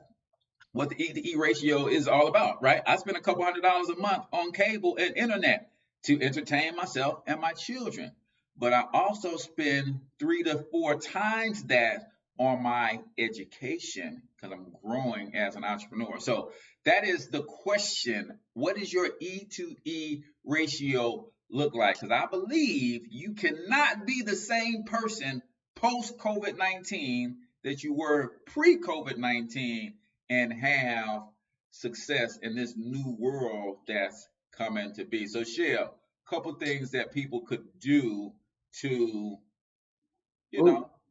Speaker 1: what the E2E ratio is all about, right? I spend a couple $100s a month on cable and internet to entertain myself and my children. But I also spend 3 to 4 times that on my education because I'm growing as an entrepreneur. So that is the question. What is your E2E ratio look like? Because I believe you cannot be the same person post-COVID-19 that you were pre-COVID-19 and have success in this new world that's coming to be. So Shell, a couple things that people could do to,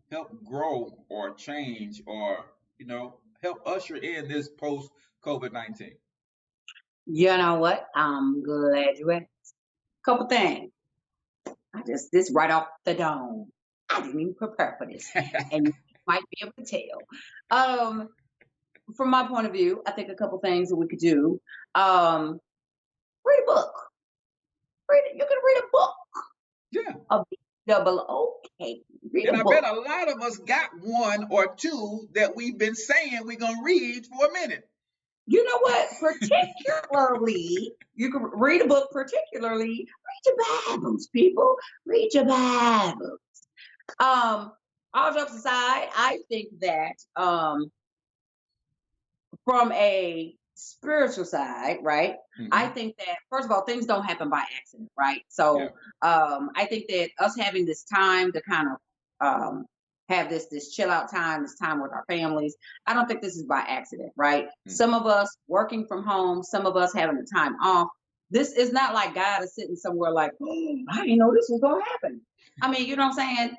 Speaker 1: help grow or change or, help usher in this post-COVID-19.
Speaker 2: You know what? I'm glad you asked. Couple things. This right off the dome. I didn't even prepare for this. And you might be able to tell. From my point of view, I think a couple things that we could do. Read a book. You can read a book.
Speaker 1: Yeah.
Speaker 2: B-double-O-K.
Speaker 1: And I bet a lot of us got one or two that we've been saying we're going to read for a minute.
Speaker 2: You know what? Particularly, you can read a book, particularly, read your Bibles, people. Read your Bibles. All jokes aside, I think that from a spiritual side, right? Mm-hmm. I think that, first of all, things don't happen by accident, right? So I think that us having this time to kind of have this chill out time, this time with our families, I don't think this is by accident, right? Mm-hmm. Some of us working from home, some of us having the time off. This is not like God is sitting somewhere like, I didn't know this was going to happen. I mean, you know what I'm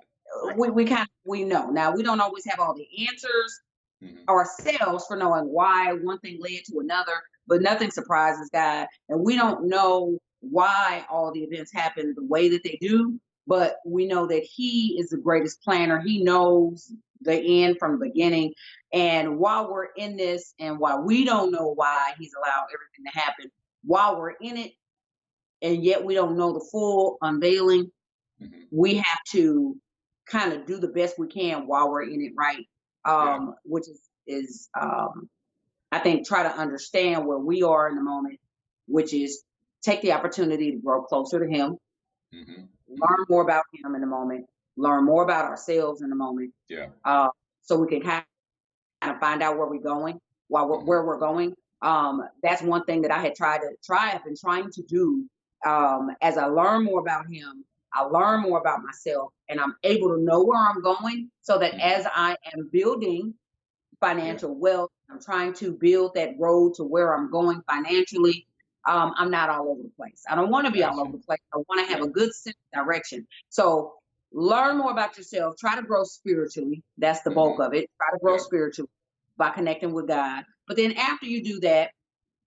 Speaker 2: saying? We know. Now, we don't always have all the answers ourselves for knowing why one thing led to another, but nothing surprises God. And we don't know why all the events happen the way that they do, but we know that He is the greatest planner. He knows the end from the beginning. And while we're in this and while we don't know why He's allowed everything to happen, while we're in it, and yet we don't know the full unveiling, we have to kind of do the best we can while we're in it, right? Which is I think try to understand where we are in the moment, which is take the opportunity to grow closer to Him, learn more about Him in the moment, learn more about ourselves in the moment, so we can kind of find out where we're going, where we're going. That's one thing that I've been trying to do. As I learn more about Him, I learn more about myself, and I'm able to know where I'm going so that as I am building financial wealth, I'm trying to build that road to where I'm going financially. I'm not all over the place. I don't want to be all over the place. I want to have a good sense of direction. So learn more about yourself. Try to grow spiritually. That's the bulk of it. Try to grow spiritually by connecting with God. But then after you do that,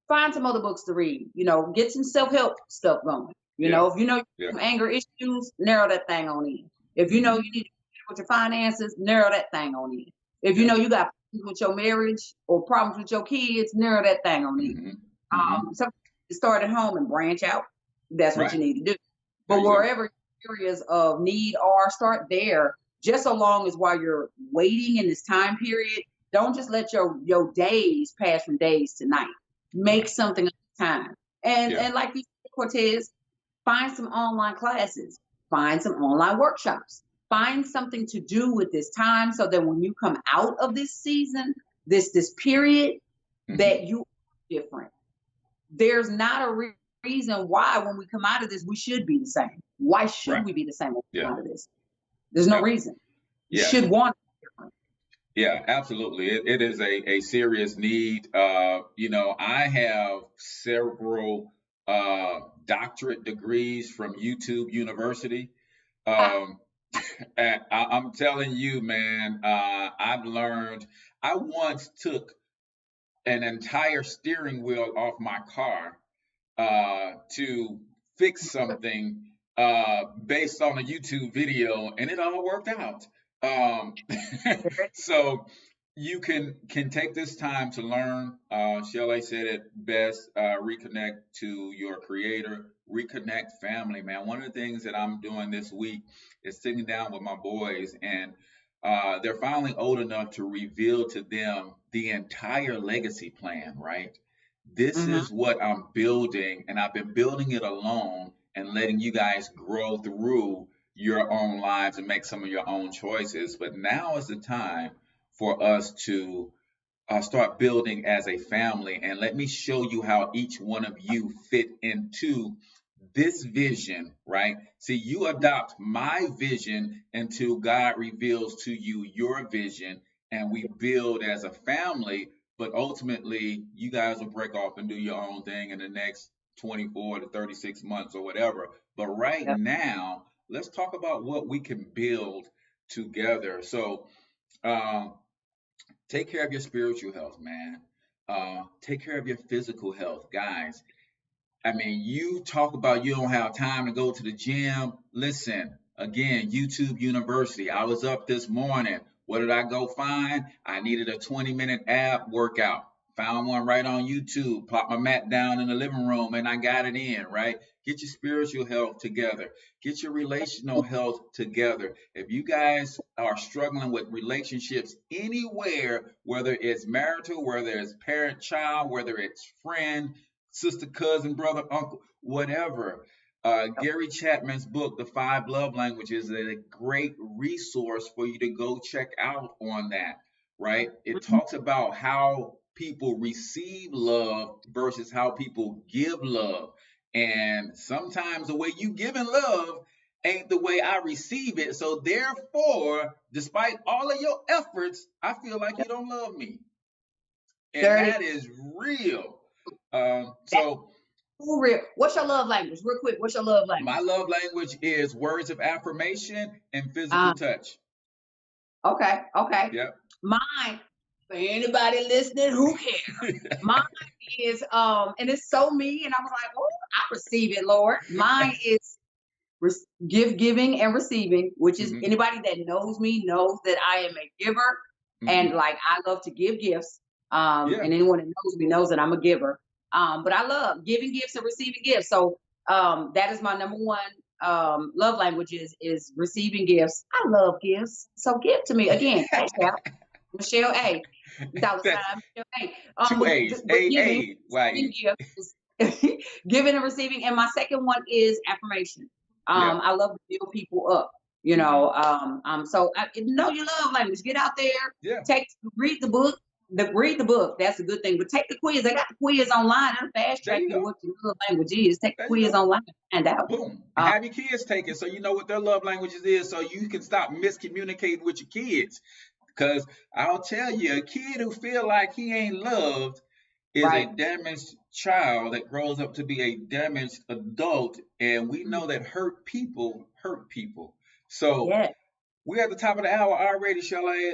Speaker 2: find some other books to read. Get some self-help stuff going. You know, if you know you have some anger issues, narrow that thing on in. If you know you need to deal with your finances, narrow that thing on in. If you know you got problems with your marriage or problems with your kids, narrow that thing on in. Sometimes you start at home and branch out. That's what you need to do. But wherever areas of need are, start there. Just so long as while you're waiting in this time period, don't just let your days pass from days to night. Make something of time. And like you said, Cortez, find some online classes, find some online workshops, find something to do with this time so that when you come out of this season, this period, that you are different. There's not a reason why when we come out of this, we should be the same. Why should we be the same when we come out of this? There's no reason. You should want it different.
Speaker 1: Yeah, absolutely. It is a serious need. You know, I have several doctorate degrees from YouTube University. And I'm telling you, man, I've learned. I once took an entire steering wheel off my car to fix something based on a YouTube video, and it all worked out. So you can take this time to learn. Shelley said it best, reconnect to your creator, reconnect family, man. One of the things that I'm doing this week is sitting down with my boys, and they're finally old enough to reveal to them the entire legacy plan, right? This is what I'm building, and I've been building it alone and letting you guys grow through your own lives and make some of your own choices. But now is the time for us to start building as a family. And let me show you how each one of you fit into this vision, right? See, you adopt my vision until God reveals to you your vision, and we build as a family. But ultimately, you guys will break off and do your own thing in the next 24 to 36 months or whatever. But right now, let's talk about what we can build together. So take care of your spiritual health, man. Take care of your physical health, guys. I mean, you talk about you don't have time to go to the gym. Listen, again, YouTube University. I was up this morning. What did I go find? I needed a 20-minute ab workout. Found one right on YouTube. Pop my mat down in the living room and I got it in, right? Get your spiritual health together. Get your relational health together. If you guys are struggling with relationships anywhere, whether it's marital, whether it's parent-child, whether it's friend, sister, cousin, brother, uncle, whatever. Gary Chapman's book, The 5 Love Languages, is a great resource for you to go check out on that, right? It talks about how people receive love versus how people give love. And sometimes the way you give in love ain't the way I receive it. So therefore, despite all of your efforts, I feel like you don't love me. And that is real. So
Speaker 2: real. What's your love language? Real quick, what's your love language?
Speaker 1: My love language is words of affirmation and physical touch.
Speaker 2: Okay.
Speaker 1: Yep.
Speaker 2: Mine, for anybody listening, who cares? Mine is and it's so me, and I was like, oh, I receive it, Lord. Mine is giving and receiving, which is anybody that knows me knows that I am a giver, and like I love to give gifts. And anyone that knows me knows that I'm a giver. But I love giving gifts and receiving gifts. So that is my number one love language is receiving gifts. I love gifts. So give to me again. Michelle A. $sign Michelle A.
Speaker 1: 2 A's. A.
Speaker 2: Gifts, giving and receiving. And my second one is affirmation. I love to build people up. You know, so know your love language. Get out there. Read the book. Read the book. That's a good thing. But take the quiz. They got the quiz online. It'll fast track you what your love language is. Take the quiz online and find out.
Speaker 1: Boom. Have your kids take it so you know what their love languages is, so you can stop miscommunicating with your kids. Because I'll tell you, a kid who feel like he ain't loved is a damaged child that grows up to be a damaged adult. And we know that hurt people hurt people. So we're at the top of the hour already, Shelley.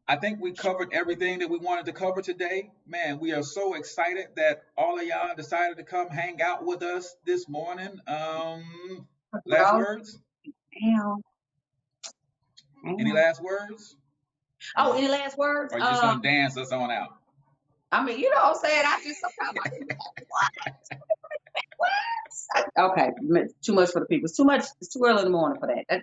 Speaker 1: I think we covered everything that we wanted to cover today. Man, we are so excited that all of y'all decided to come hang out with us this morning. Last words?
Speaker 2: Damn.
Speaker 1: Any last words?
Speaker 2: Oh, any last words?
Speaker 1: Or you just gonna dance us on out?
Speaker 2: I mean, you know what I'm saying? I just sometimes what? Okay, too much for the people. It's too much. It's too early in the morning for that.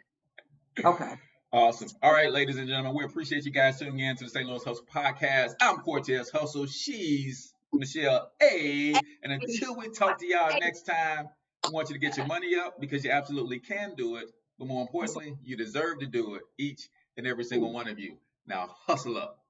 Speaker 2: Okay.
Speaker 1: Awesome. All right, ladies and gentlemen, we appreciate you guys tuning in to the St. Louis Hustle Podcast. I'm Cortez Hustle. She's Michelle A. And until we talk to y'all next time, we want you to get your money up because you absolutely can do it. But more importantly, you deserve to do it, each and every single one of you. Now, hustle up.